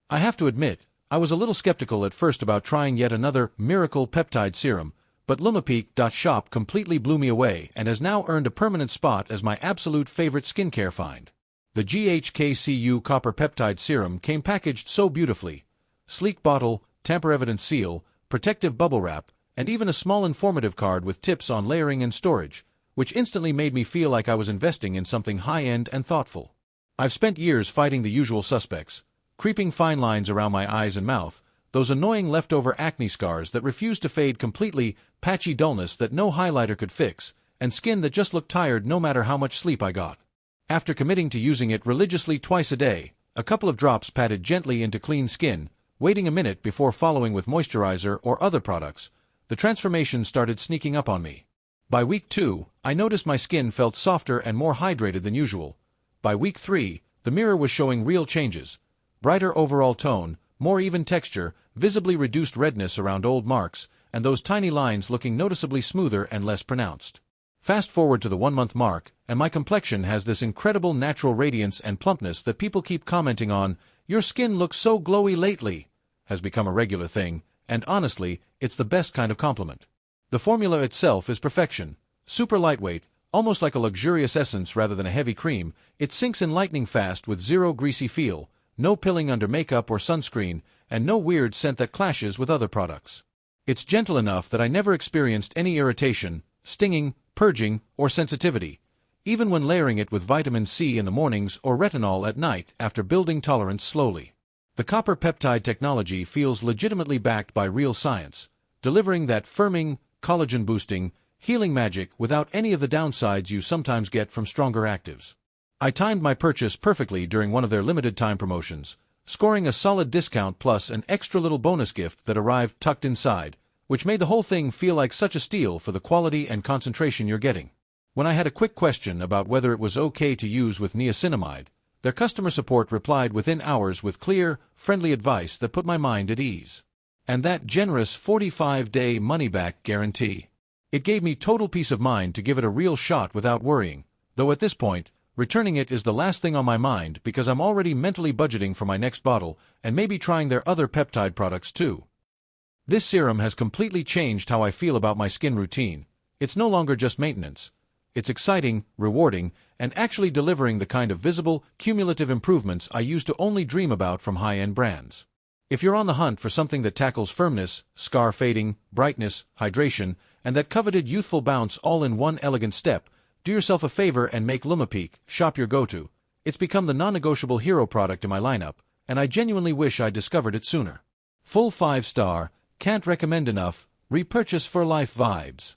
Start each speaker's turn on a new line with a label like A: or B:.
A: I have to admit, I was a little skeptical at first about trying yet another miracle peptide serum, but LumoPeak.shop completely blew me away and has now earned a permanent spot as my absolute favorite skincare find. The GHK-Cu Peptide Serum came packaged so beautifully. Sleek bottle, tamper-evident seal, protective bubble wrap, and even a small informative card with tips on layering and storage, which instantly made me feel like I was investing in something high-end and thoughtful. I've spent years fighting the usual suspects: creeping fine lines around my eyes and mouth, those annoying leftover acne scars that refuse to fade completely, patchy dullness that no highlighter could fix, and skin that just looked tired no matter how much sleep I got. After committing to using it religiously twice a day, a couple of drops patted gently into clean skin, waiting a minute before following with moisturizer or other products, the transformation started sneaking up on me. By week 2, I noticed my skin felt softer and more hydrated than usual. By week 3, the mirror was showing real changes: brighter overall tone, more even texture, visibly reduced redness around old marks, and those tiny lines looking noticeably smoother and less pronounced. Fast forward to the 1-month mark, and my complexion has this incredible natural radiance and plumpness that people keep commenting on. "Your skin looks so glowy lately," has become a regular thing, and honestly, it's the best kind of compliment. The formula itself is perfection. Super lightweight, almost like a luxurious essence rather than a heavy cream, it sinks in lightning fast with zero greasy feel, no pilling under makeup or sunscreen, and no weird scent that clashes with other products. It's gentle enough that I never experienced any irritation, stinging, purging, or sensitivity, even when layering it with vitamin C in the mornings or retinol at night after building tolerance slowly. The copper peptide technology feels legitimately backed by real science, delivering that firming, collagen-boosting, healing magic without any of the downsides you sometimes get from stronger actives. I timed my purchase perfectly during one of their limited-time promotions, scoring a solid discount plus an extra little bonus gift that arrived tucked inside, which made the whole thing feel like such a steal for the quality and concentration you're getting. When I had a quick question about whether it was okay to use with niacinamide, their customer support replied within hours with clear, friendly advice that put my mind at ease. And that generous 45-day money-back guarantee. It gave me total peace of mind to give it a real shot without worrying, though at this point, returning it is the last thing on my mind because I'm already mentally budgeting for my next bottle and maybe trying their other peptide products too. This serum has completely changed how I feel about my skin routine. It's no longer just maintenance. It's exciting, rewarding, and actually delivering the kind of visible, cumulative improvements I used to only dream about from high-end brands. If you're on the hunt for something that tackles firmness, scar fading, brightness, hydration, and that coveted youthful bounce all in one elegant step, do yourself a favor and make LumoPeak shop your go-to. It's become the non-negotiable hero product in my lineup, and I genuinely wish I'd discovered it sooner. Full 5-star, can't recommend enough, repurchase for life vibes.